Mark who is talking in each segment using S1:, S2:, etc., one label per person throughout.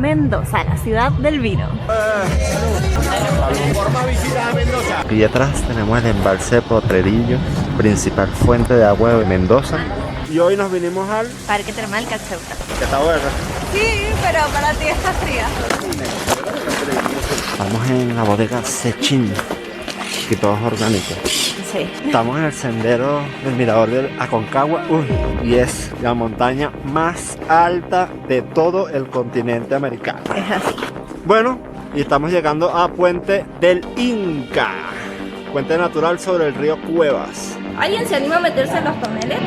S1: Mendoza, la ciudad del vino.
S2: Aquí atrás tenemos el embalse Potrerillo, principal fuente de agua de Mendoza. Y hoy nos vinimos al
S1: Parque Termal Cacheuta.
S2: que está bueno.
S1: Sí, pero para ti está fría.
S2: Estamos en la bodega Sechín, que todo es orgánico.
S1: Sí.
S2: Estamos en el sendero del Mirador del Aconcagua, y es la montaña más alta de todo el continente americano.
S1: Es así.
S2: Bueno, y estamos llegando a Puente del Inca, puente natural sobre el río Cuevas.
S1: ¿Alguien se anima a meterse en los toneles?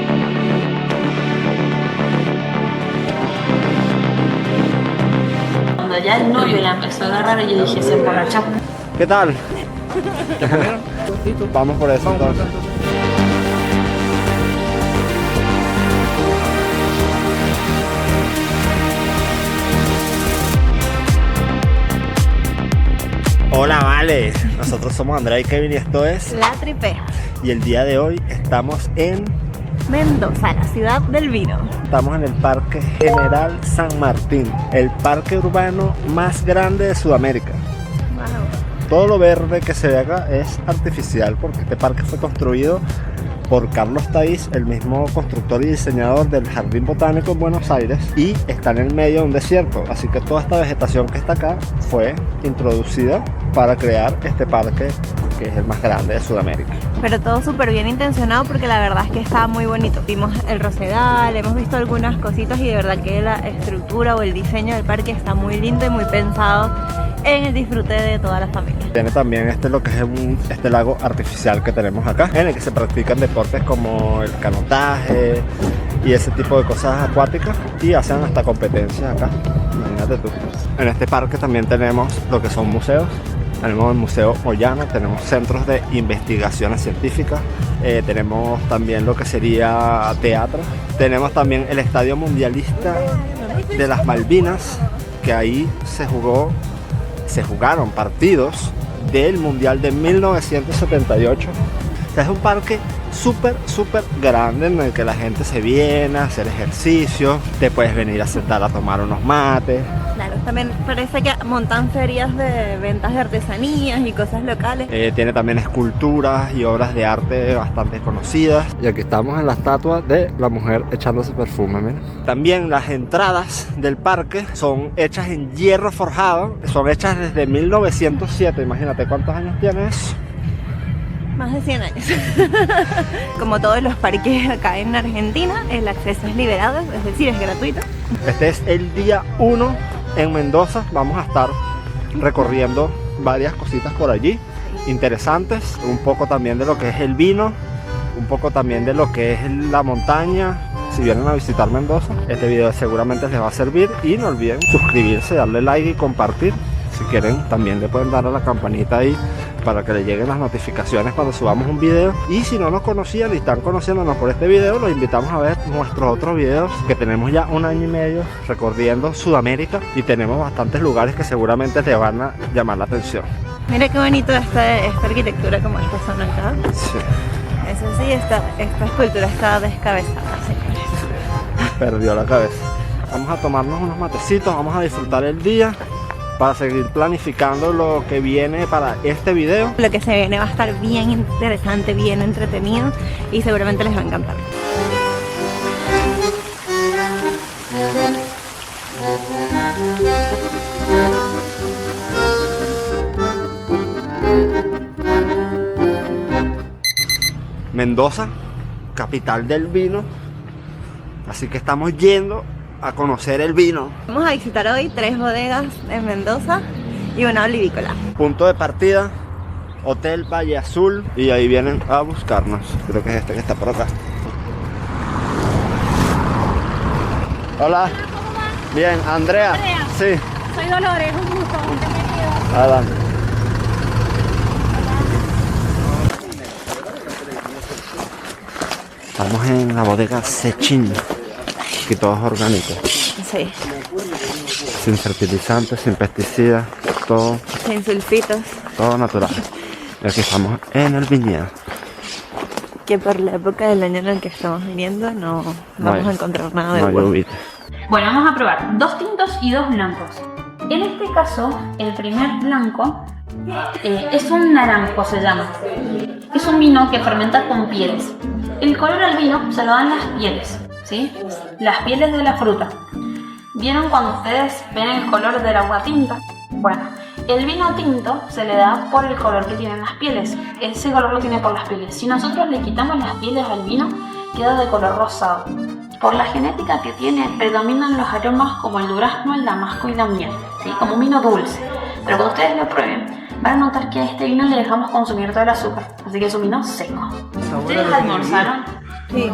S3: Cuando ya el novio la empezó a agarrar, yo dije, se emborrachó.
S2: ¿Qué tal? Vamos por eso entonces. Hola, vale. Nosotros somos Andrea y Kevin y esto es
S1: La Tripea.
S2: Y el día de hoy estamos en
S1: Mendoza, la ciudad del vino.
S2: Estamos en el Parque General San Martín, el parque urbano más grande de Sudamérica.
S1: Wow.
S2: Todo lo verde que se ve acá es artificial porque este parque fue construido por Carlos Taiz, el mismo constructor y diseñador del Jardín Botánico en Buenos Aires, y está en el medio de un desierto, así que toda esta vegetación que está acá fue introducida para crear este parque que es el más grande de Sudamérica.
S1: Pero todo súper bien intencionado porque la verdad es que está muy bonito. Vimos el rosedal, hemos visto algunas cositas y de verdad que la estructura o el diseño del parque está muy lindo y muy pensado en el disfrute de toda la familia.
S2: Tiene también lo que es este lago artificial que tenemos acá, en el que se practican deportes como el canotaje y ese tipo de cosas acuáticas, y hacen hasta competencias acá, imagínate tú. En este parque también tenemos lo que son museos. Tenemos el Museo Moyano, tenemos centros de investigaciones científicas, tenemos también lo que sería teatro, tenemos también el Estadio Mundialista de las Malvinas, que ahí se jugaron partidos del Mundial de 1978. O sea, es un parque súper grande en el que la gente se viene a hacer ejercicio, te puedes venir a sentar a tomar unos mates.
S1: Claro, también parece que montan ferias de ventas de artesanías y cosas locales.
S2: Tiene también esculturas y obras de arte bastante conocidas. Y aquí estamos en la estatua de la mujer echándose perfume, miren. También las entradas del parque son hechas en hierro forjado, son hechas desde 1907, imagínate cuántos años tiene eso.
S1: Más de 100 años. Como todos los parques acá en Argentina, el acceso es liberado, es decir, es gratuito.
S2: Este es el día 1 en Mendoza. Vamos a estar recorriendo varias cositas por allí interesantes, un poco también de lo que es el vino, un poco también de lo que es la montaña. Si vienen a visitar Mendoza, este video seguramente les va a servir, y no olviden suscribirse, darle like y compartir. Si quieren también le pueden dar a la campanita ahí para que le lleguen las notificaciones cuando subamos un video. Y si no nos conocían y están conociéndonos por este video, los invitamos a ver nuestros otros videos, que tenemos ya 1 año y medio recorriendo Sudamérica y tenemos bastantes lugares que seguramente te van a llamar la atención.
S1: Mira qué bonito esta arquitectura como esta zona acá.
S2: Sí.
S1: Eso sí, esta escultura está descabezada, señores.
S2: Perdió la cabeza. Vamos a tomarnos unos matecitos, vamos a disfrutar el día para seguir planificando lo que viene para este video.
S1: Lo que se viene va a estar bien interesante, bien entretenido y seguramente les va a encantar.
S2: Mendoza, capital del vino, así que estamos yendo a conocer el vino.
S1: Vamos a visitar hoy 3 bodegas en Mendoza y una olivícola.
S2: Punto de partida, Hotel Valle Azul, y ahí vienen a buscarnos. Creo que es este que está por acá. Hola. Bien, Andrea. Sí.
S3: Soy Dolores, un gusto.
S2: Adelante. Estamos en la bodega Sechín, que todo es orgánico.
S1: Sí.
S2: Sin fertilizantes, sin pesticidas, todo
S1: Sin sulfitos.
S2: todo natural. Y aquí estamos en el viñedo.
S1: Que por la época del año en el que estamos viniendo no vamos a encontrar nada de
S2: No hay
S1: bueno.
S2: uvita.
S3: Bueno, vamos a probar 2 tintos y 2 blancos. En este caso, el primer blanco es un naranjo, se llama. Es un vino que fermenta con pieles. El color al vino se lo dan las pieles, ¿sí? Las pieles de la fruta. ¿Vieron cuando ustedes ven el color del agua tinta? Bueno, el vino tinto se le da por el color que tienen las pieles. Ese color lo tiene por las pieles. Si nosotros le quitamos las pieles al vino, queda de color rosado. Por la genética que tiene, predominan los aromas como el durazno, el damasco y la miel, ¿sí? Como un vino dulce. Pero cuando ustedes lo prueben, van a notar que a este vino le dejamos consumir todo el azúcar. Así que es un vino seco. ¿Ustedes almorzaron?
S1: Sí.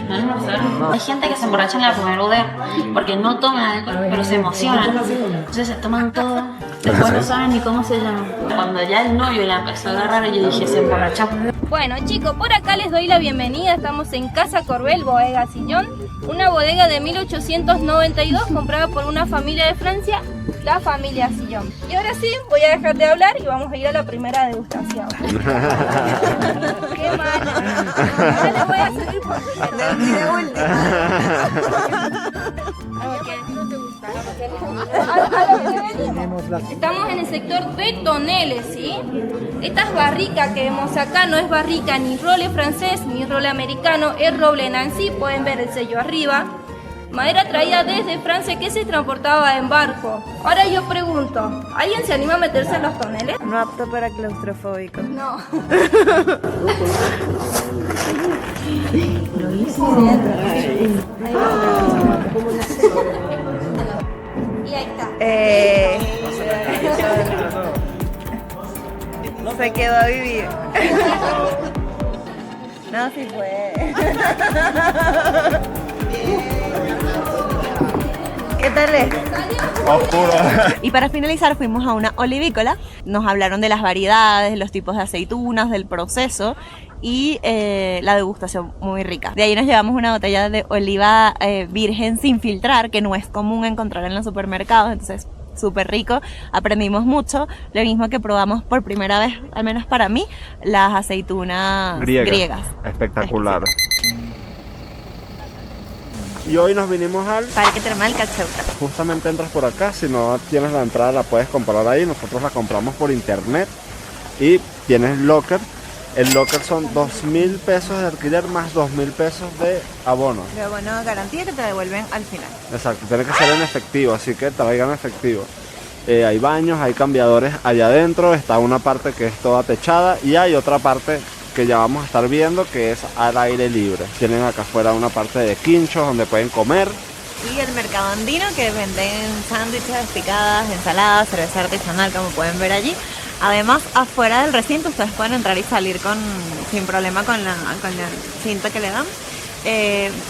S3: ¿No almorzaron? Hay gente que se emborracha en la primera bodega porque no toman alcohol, pero se emocionan. Entonces se toman todo. Después no saben ni cómo se llama. Cuando ya el novio la empezó a agarrar, yo dije, se emborrachó.
S4: Bueno chicos, por acá les doy la bienvenida. Estamos en Casa Corbel, Bodega Sillón, una bodega de 1892 comprada por una familia de Francia, la familia Sillón. Y ahora sí, voy a dejar de hablar y vamos a ir a la primera degustación. ¡Qué mala! No le voy a seguir por Estamos en el sector de toneles, ¿sí? Estas barricas que vemos acá no es barrica ni roble francés ni roble americano, es roble Nancy, pueden ver el sello arriba. Madera traída desde Francia que se transportaba en barco. Ahora yo pregunto, ¿alguien se anima a meterse en los toneles?
S1: No apto para claustrofóbicos.
S4: No.
S1: Lo hice.
S4: Y ahí está.
S1: Se quedó a vivir. No, sí fue. ¿Qué tal es?
S2: Oscuro.
S1: Y para finalizar fuimos a una olivícola. Nos hablaron de las variedades, los tipos de aceitunas, del proceso y la degustación muy rica. De ahí nos llevamos una botella de oliva virgen sin filtrar, que no es común encontrar en los supermercados, entonces súper rico, aprendimos mucho. Lo mismo que probamos por primera vez, al menos para mí, las aceitunas griegas.
S2: Espectacular. Y hoy nos vinimos al
S1: Parque Termal Cacheuta.
S2: Justamente entras por acá, si no tienes la entrada la puedes comprar ahí. Nosotros la compramos por internet y tienes locker. El locker son 2.000 pesos de alquiler más 2.000 pesos de abono.
S1: Pero bueno, garantía que te devuelven al final.
S2: Exacto, tiene que ser en efectivo, así que traigan efectivo. Hay baños, hay cambiadores allá adentro, está una parte que es toda techada y hay otra parte que ya vamos a estar viendo que es al aire libre. Tienen acá afuera una parte de quinchos donde pueden comer.
S1: Y el mercado andino que venden sándwiches, picadas, ensaladas, cerveza artesanal como pueden ver allí. Además, afuera del recinto ustedes pueden entrar y salir sin problema con el cinto que le dan.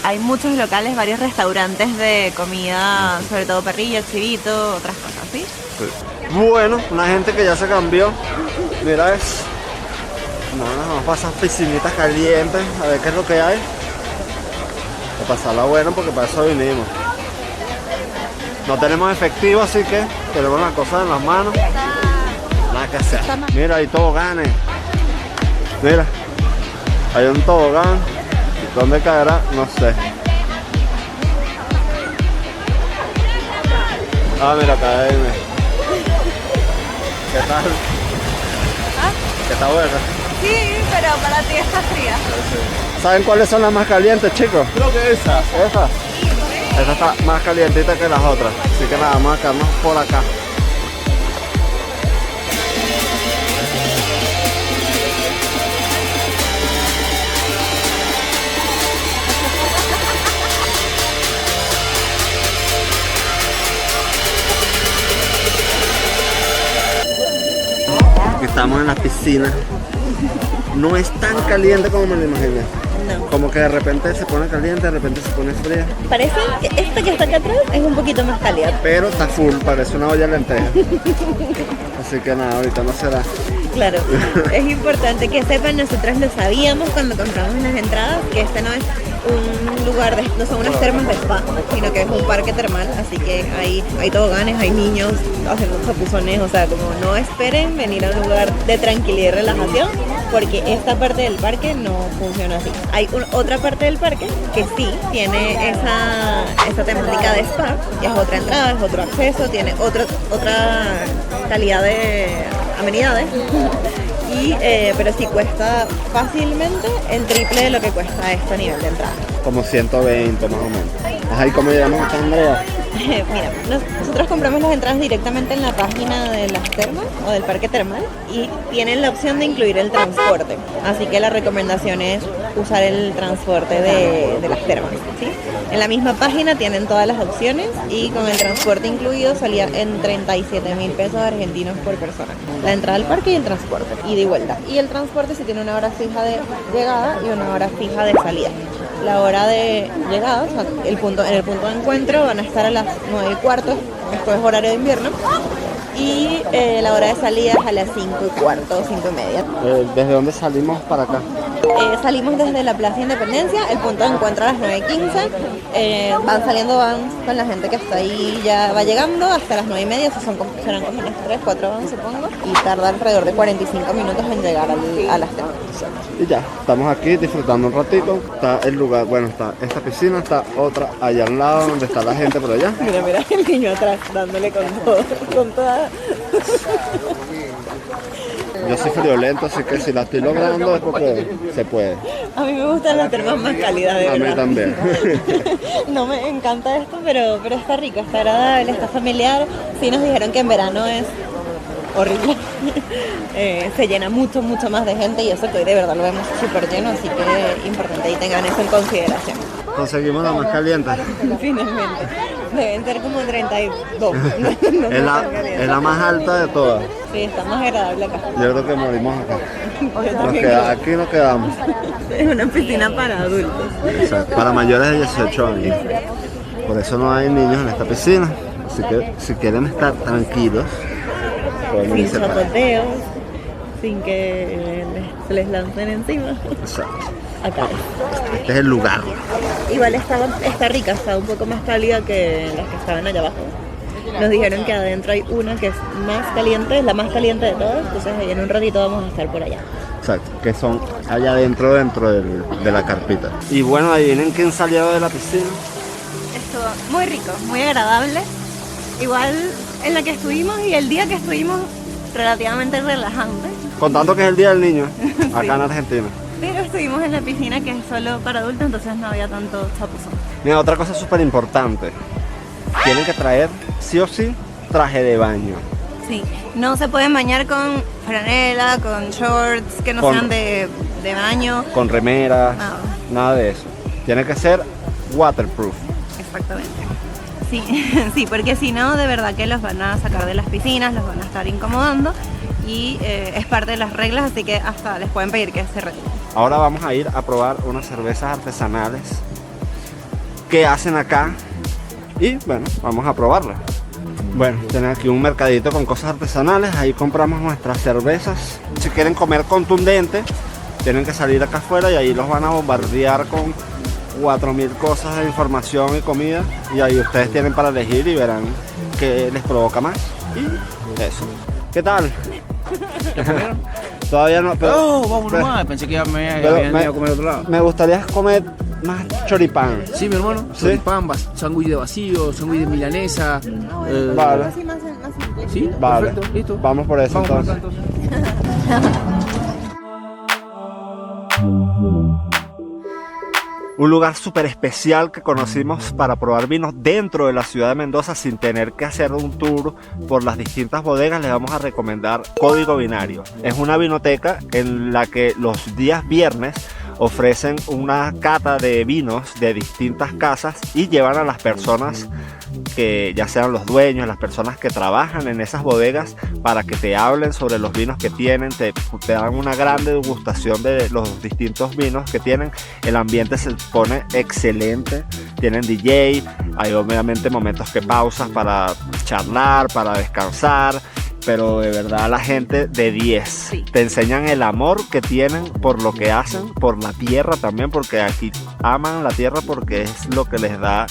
S1: Hay muchos locales, varios restaurantes de comida, sobre todo perrillo, chivito, otras cosas, ¿sí?
S2: Sí. Bueno, una gente que ya se cambió. Mira eso. Vamos a pasar piscinitas calientes, a ver qué es lo que hay. A pasarla bueno porque para eso vinimos. No tenemos efectivo, así que tenemos las cosas en las manos. Nada que hacer. Mira, hay toboganes. Mira, hay un tobogán. ¿Dónde caerá? No sé. Ah, mira, cae. ¿Qué tal?
S1: ¿Ah?
S2: ¿Qué está buena?
S1: Sí, pero para ti está fría.
S2: ¿Saben cuáles son las más calientes, chicos? Creo que esa. ¿Esa? Esa está más calientita que las otras. Así que nada, vamos a quedarnos por acá. Estamos en la piscina. No es tan caliente como me lo imaginé.
S1: No.
S2: Como que de repente se pone caliente, de repente se pone fría.
S1: Parece que esta que está acá atrás es un poquito más cálida.
S2: Pero está full, parece una olla de lentejas. Así que nada, ahorita no será.
S1: Claro, es importante que sepan, nosotros lo sabíamos cuando compramos las entradas, que este no es un lugar, no son unas termas de spa, sino que es un parque termal, así que hay toboganes, hay niños haciendo chapuzones, o sea, como no esperen venir a un lugar de tranquilidad y relajación, porque esta parte del parque no funciona así. Hay otra parte del parque que sí tiene esa temática de spa, es otra entrada, es otro acceso, tiene otra calidad de amenidades. Pero sí cuesta fácilmente el triple de lo que cuesta este nivel de entrada.
S2: Como 120 más o menos. Ajá, ¿y cómo llegamos acá, Andrea?
S1: Mira, nosotros compramos las entradas directamente en la página de las termas o del parque termal y tienen la opción de incluir el transporte. Así que la recomendación es usar el transporte de las termas, ¿sí? En la misma página tienen todas las opciones y con el transporte incluido salía en 37.000 pesos argentinos por persona. La entrada al parque y el transporte, ida y vuelta. Y el transporte sí tiene una hora fija de llegada y una hora fija de salida. La hora de llegada, o sea, en el punto de encuentro van a estar a las 9:15, esto es horario de invierno, y la hora de salida es a las 5:15, 5:30.
S2: ¿Desde dónde salimos para acá?
S1: Salimos desde la Plaza Independencia, el punto de encuentro a las 9:15, van con la gente que está ahí, ya va llegando hasta las 9:30, eso serán como unas 3, 4 van supongo, y tarda alrededor de 45 minutos en llegar a las termas.
S2: Y ya, estamos aquí disfrutando un ratito. Está el lugar, bueno, está esta piscina, está otra allá al lado donde está la gente por allá.
S1: Mira el niño atrás dándole con todo, con toda...
S2: Yo soy friolento, así que si la estoy logrando es porque se puede.
S1: A mí me gustan las termas más cálidas, de verdad.
S2: A mí también.
S1: No me encanta esto, pero está rico, está agradable, está familiar. Sí nos dijeron que en verano es horrible. Se llena mucho más de gente y eso que hoy de verdad lo vemos súper lleno, así que importante y tengan eso en consideración.
S2: Conseguimos la más caliente.
S1: Finalmente. Deben ser como 32.
S2: Es la más alta de todas.
S1: Sí, está más agradable acá.
S2: Yo creo que morimos acá. Aquí nos quedamos.
S1: Es una piscina para adultos.
S2: O sea, para mayores de 18 años. Por eso no hay niños en esta piscina. Así que si quieren estar tranquilos, pueden
S1: Sin
S2: irse para acá.
S1: chapoteos, sin que se les lancen encima.
S2: Exacto.
S1: Acá.
S2: Este es el lugar.
S1: Igual está rica, está un poco más cálida que las que estaban allá abajo. Nos dijeron que adentro hay una que es más caliente, es la más caliente de todas, entonces ahí en un ratito vamos a estar por allá.
S2: Exacto, que son allá dentro de la carpita. Y bueno, adivinen quién salió de la piscina.
S1: Estuvo muy rico, muy agradable. Igual en la que estuvimos y el día que estuvimos relativamente relajante.
S2: Contando que es el Día del Niño, acá
S1: Sí.
S2: en Argentina.
S1: Pero estuvimos en la piscina que es solo para adultos, entonces no había tanto chapuzón.
S2: Mira, otra cosa súper importante. Tienen que traer, sí o sí, traje de baño.
S1: Sí, no se pueden bañar con franela, con shorts que no
S2: Con-
S1: sean de baño.
S2: Con remera, nada de eso. Tiene que ser waterproof.
S1: Exactamente. Sí, sí, porque si no, de verdad que los van a sacar de las piscinas, los van a estar incomodando y es parte de las reglas, así que hasta les pueden pedir que se retiren.
S2: Ahora vamos a ir a probar unas cervezas artesanales que hacen acá y bueno, vamos a probarlas. Bueno, tienen aquí un mercadito con cosas artesanales, ahí compramos nuestras cervezas. Si quieren comer contundente, tienen que salir acá afuera y ahí los van a bombardear con 4.000 cosas de información y comida y ahí ustedes tienen para elegir y verán qué les provoca más y eso. ¿Qué tal? Todavía no, pero,
S5: vamos
S2: pero-
S5: nomás, pensé que me
S2: pero
S5: habían ido a comer a otro lado.
S2: me gustaría comer más choripán.
S5: Sí, mi hermano,
S2: ¿Sí?
S5: choripán, sándwich de vacío, sándwich de milanesa.
S2: Vale,
S1: Así más simple.
S5: ¿Sí?
S2: vale.
S5: Perfecto, listo.
S2: Vamos por eso
S5: Vamos por
S2: entonces.
S5: acá,
S2: Un lugar súper especial que conocimos para probar vinos dentro de la ciudad de Mendoza sin tener que hacer un tour por las distintas bodegas. Les vamos a recomendar Código Binario. Es una vinoteca en la que los días viernes ofrecen una cata de vinos de distintas casas y llevan a las personas que ya sean los dueños, las personas que trabajan en esas bodegas para que te hablen sobre los vinos que tienen, te dan una gran degustación de los distintos vinos que tienen. El ambiente se pone excelente, tienen DJ, hay obviamente momentos que pausas para charlar, para descansar, pero de verdad la gente de 10.
S1: Sí.
S2: Te enseñan el amor que tienen por lo que hacen, por la tierra también, porque aquí aman la tierra porque es lo que les da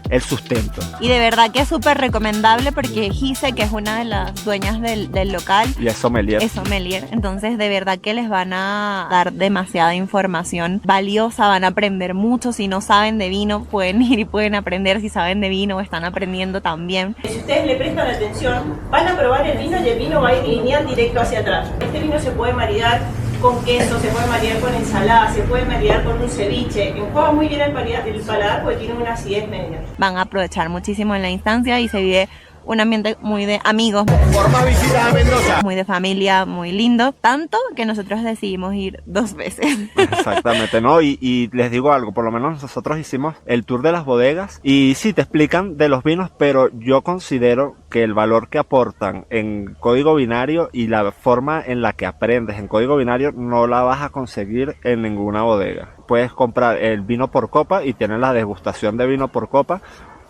S2: el sustento.
S1: Y de verdad que es súper recomendable porque Gise, que es una de las dueñas del local,
S2: Y es sommelier.
S1: es sommelier. Entonces de verdad que les van a dar demasiada información valiosa, van a aprender mucho. Si no saben de vino, pueden ir y pueden aprender. Si saben de vino, están aprendiendo también.
S6: Si ustedes le prestan atención, van a probar el vino y el vino va a ir lineal directo hacia atrás. Este vino se puede maridar con queso, se puede maridar con ensalada, se puede maridar con un ceviche. Enjuaga muy bien el paladar porque tiene una acidez media.
S1: Van a aprovechar muchísimo en la instancia y se vive un ambiente muy de amigos,
S2: Por más visitas a Mendoza.
S1: muy de familia, muy lindo. Tanto que nosotros decidimos ir 2 veces.
S2: Exactamente, ¿no? Y les digo algo, por lo menos nosotros hicimos el tour de las bodegas y sí te explican de los vinos, pero yo considero que el valor que aportan en código binario y la forma en la que aprendes en código binario no la vas a conseguir en ninguna bodega. Puedes comprar el vino por copa y tienes la degustación de vino por copa,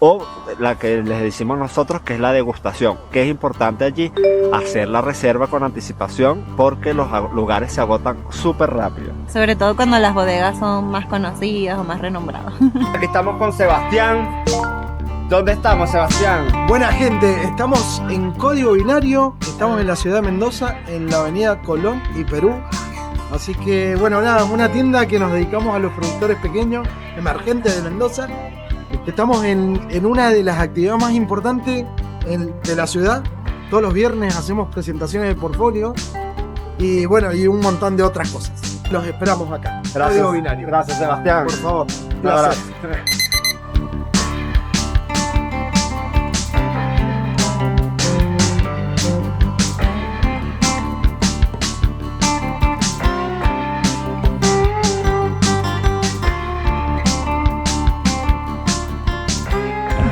S2: o la que les decimos nosotros, que es la degustación, que es importante allí hacer la reserva con anticipación porque los lugares se agotan súper rápido.
S1: Sobre todo cuando las bodegas son más conocidas o más renombradas.
S2: Aquí estamos con Sebastián. ¿Dónde estamos, Sebastián?
S7: Buena gente, estamos en Código Binario, estamos en la ciudad de Mendoza, en la avenida Colón y Perú. Así que bueno, nada, una tienda que nos dedicamos a los productores pequeños, emergentes de Mendoza. Estamos en una de las actividades más importantes de la ciudad. Todos los viernes hacemos presentaciones de portfolio y bueno, y un montón de otras cosas. Los esperamos acá. Código Binario.
S2: Gracias, Sebastián.
S7: Por favor.
S2: Un abrazo.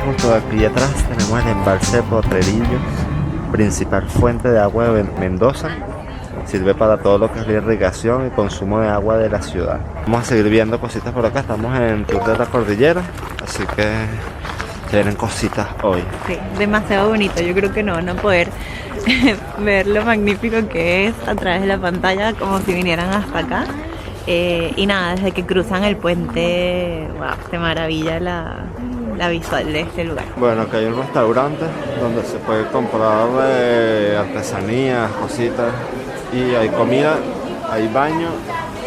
S2: Justo aquí atrás tenemos el embalse Potrerillos, principal fuente de agua de Mendoza. Sirve para todo lo que es la irrigación y consumo de agua de la ciudad. Vamos a seguir viendo cositas por acá, estamos en Tour de la Cordillera, así que tienen cositas hoy.
S1: Sí, demasiado bonito. Yo creo que no van a poder ver lo magnífico que es a través de la pantalla, como si vinieran hasta acá. Y nada, desde que cruzan el puente, wow, te maravilla la visual de este lugar.
S2: Bueno, acá hay un restaurante donde se puede comprar artesanías, cositas, y hay comida, hay baño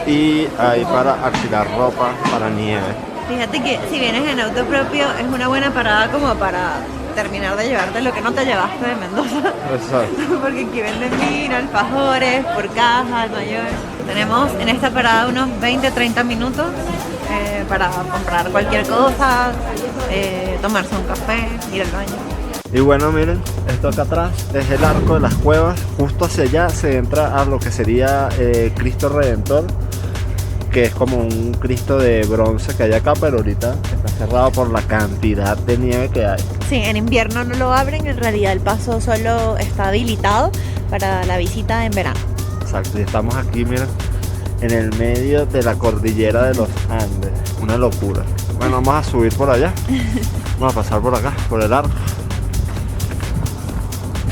S2: y hay para alquilar ropa para nieve.
S1: Fíjate que si vienes en auto propio es una buena parada como para terminar de llevarte lo que no te llevaste de Mendoza.
S2: Exacto.
S1: Porque aquí venden vino, alfajores, por caja, al mayor. Tenemos en esta parada unos 20-30 minutos para comprar cualquier cosa, tomarse un café, ir al baño.
S2: Y bueno, miren, esto acá atrás es el arco de las cuevas. Justo hacia allá se entra a lo que sería Cristo Redentor, que es como un Cristo de bronce que hay acá, pero ahorita está cerrado por la cantidad de nieve que hay.
S1: Sí, en invierno no lo abren, en realidad el paso solo está habilitado para la visita en verano.
S2: Exacto, y estamos aquí, miren, en el medio de la cordillera de los Andes. Una locura. Bueno, vamos a subir por allá. Vamos a pasar por acá, por el arco.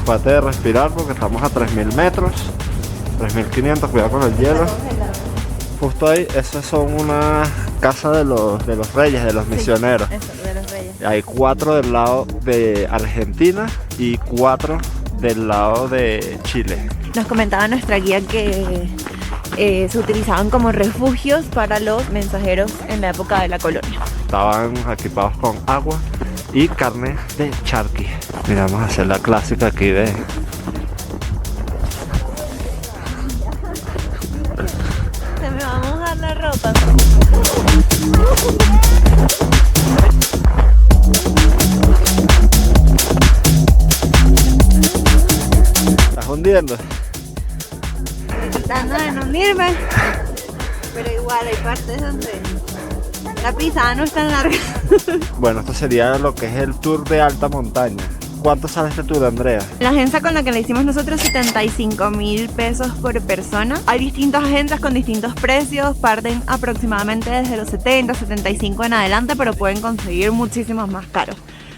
S2: Trate de respirar porque estamos a 3.000 metros. 3.500, cuidado con el hielo. Justo ahí, esas son unas casas de los reyes, de los misioneros.
S1: Eso, de los reyes.
S2: Hay 4 del lado de Argentina y 4 del lado de Chile.
S1: Nos comentaba nuestra guía que se utilizaban como refugios para los mensajeros en la época de la colonia.
S2: Estaban equipados con agua y carne de charqui. Mira, vamos a hacer la clásica aquí de...
S1: Se me va a mojar la ropa.
S2: ¿Estás hundiendo?
S1: Tratando de no hundirme, pero igual hay partes donde la pisada no es tan larga.
S2: Bueno, esto sería lo que es el tour de alta montaña. ¿Cuánto sale este tour, Andrea?
S1: La agencia con la que le hicimos nosotros, 75.000 pesos por persona. Hay distintas agencias con distintos precios, parten aproximadamente desde los 70, 75 en adelante, pero pueden conseguir muchísimos más caros.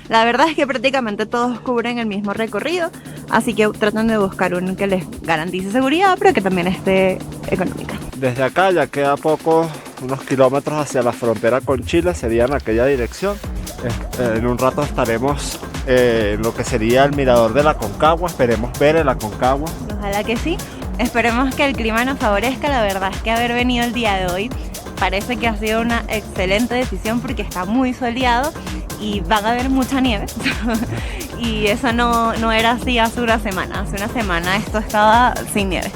S1: La verdad es que prácticamente todos cubren el mismo recorrido, así que tratan de buscar uno que les garantice seguridad, pero que también esté económica.
S2: Desde acá ya queda poco, unos kilómetros hacia la frontera con Chile, sería en aquella dirección. En un rato estaremos en lo que sería el mirador de la Aconcagua. Esperemos ver el Aconcagua.
S1: Ojalá que sí. Esperemos que el clima nos favorezca. La verdad es que haber venido el día de hoy parece que ha sido una excelente decisión porque está muy soleado y van a haber mucha nieve. Y eso no era así hace una semana. Hace una semana esto estaba sin nieve.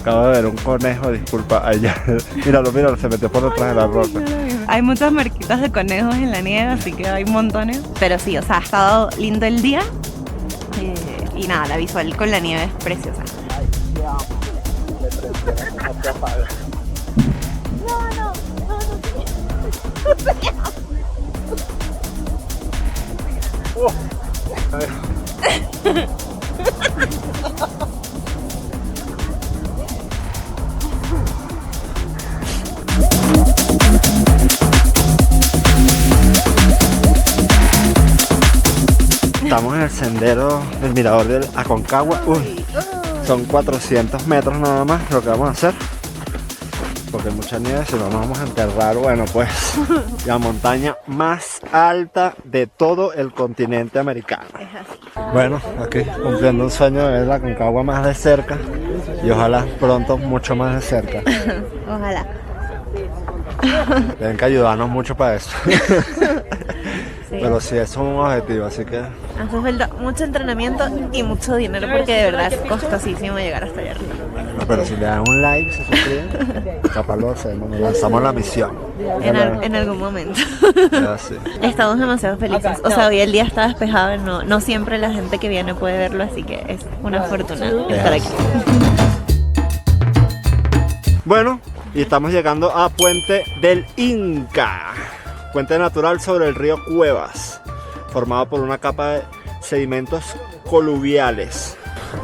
S2: Acabo de ver un conejo, disculpa, allá. Míralo, se metió por detrás de la roca.
S1: Hay muchas marquitas de conejos en la nieve, así que hay montones. Pero sí, o sea, ha estado lindo el día. Y nada, la visual con la nieve es preciosa.
S2: Estamos en el sendero del mirador del Aconcagua. Uy, son 400 metros nada más lo que vamos a hacer. Porque hay mucha nieve, si no nos vamos a enterrar. Bueno, pues la montaña más alta de todo el continente americano. Bueno, aquí cumpliendo un sueño de ver la Aconcagua más de cerca. Y ojalá pronto mucho más de cerca.
S1: Ojalá.
S2: Tienen que ayudarnos mucho para eso.
S1: Sí.
S2: Pero sí, eso es un objetivo, así que...
S1: Hace falta mucho entrenamiento y mucho dinero porque de verdad es costosísimo llegar hasta allá arriba.
S2: No, pero si le dan un like, se suscriben, capaz lo hacemos, nos lanzamos la misión.
S1: En algún momento.
S2: Ya, sí.
S1: Estamos demasiado felices. O sea, hoy el día está despejado. No siempre la gente que viene puede verlo, así que es una fortuna estar aquí.
S2: Bueno, y estamos llegando a Puente del Inca. Puente natural sobre el río Cuevas, formado por una capa de sedimentos coluviales.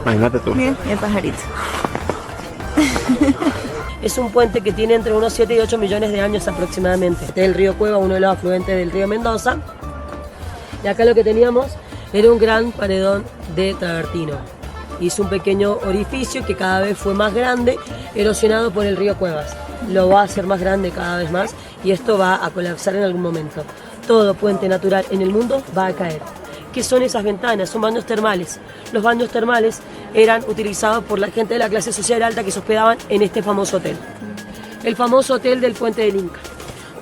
S2: Imagínate tú.
S1: Mira, el pajarito.
S8: Es un puente que tiene entre unos 7 y 8 millones de años aproximadamente. Este es el río Cueva, uno de los afluentes del río Mendoza. Y acá lo que teníamos era un gran paredón de travertino. Hizo un pequeño orificio que cada vez fue más grande, erosionado por el río Cuevas. Lo va a hacer más grande cada vez más y esto va a colapsar en algún momento. Todo puente natural en el mundo va a caer. ¿Qué son esas ventanas? Son baños termales. Los baños termales eran utilizados por la gente de la clase social alta que se hospedaban en este famoso hotel. El famoso hotel del Puente del Inca.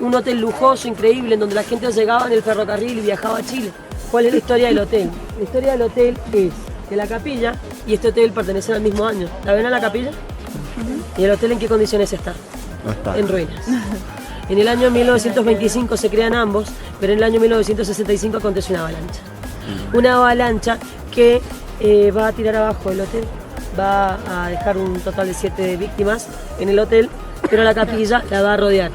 S8: Un hotel lujoso, increíble, en donde la gente llegaba en el ferrocarril y viajaba a Chile. ¿Cuál es la historia del hotel? La historia del hotel es que la capilla y este hotel pertenecen al mismo año. ¿La ven a la capilla? ¿Y el hotel en qué condiciones está?
S2: No está.
S8: En ruinas. En el año 1925 se crean ambos, pero en el año 1965 acontece una avalancha. Una avalancha que va a tirar abajo el hotel, va a dejar un total de 7 víctimas en el hotel, pero la capilla la va a rodear.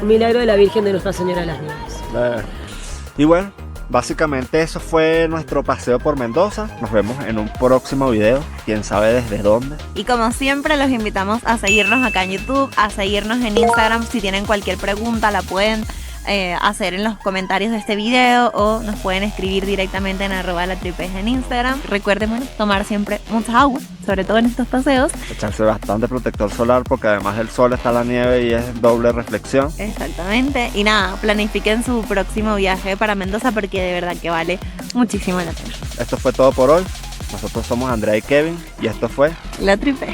S8: Un milagro de la Virgen de Nuestra Señora de las Nieves.
S2: Y bueno, básicamente eso fue nuestro paseo por Mendoza. Nos vemos en un próximo video, quién sabe desde dónde.
S1: Y como siempre los invitamos a seguirnos acá en YouTube, a seguirnos en Instagram. Si tienen cualquier pregunta la pueden hacer en los comentarios de este video o nos pueden escribir directamente en @latripes en Instagram. Recuerden, bueno, tomar siempre mucha agua, sobre todo en estos paseos.
S2: Echarse bastante protector solar porque además del sol está la nieve y es doble reflexión.
S1: Exactamente. Y nada, planifiquen su próximo viaje para Mendoza porque de verdad que vale muchísimo la pena.
S2: Esto fue todo por hoy. Nosotros somos Andrea y Kevin y esto fue
S1: La Tripe.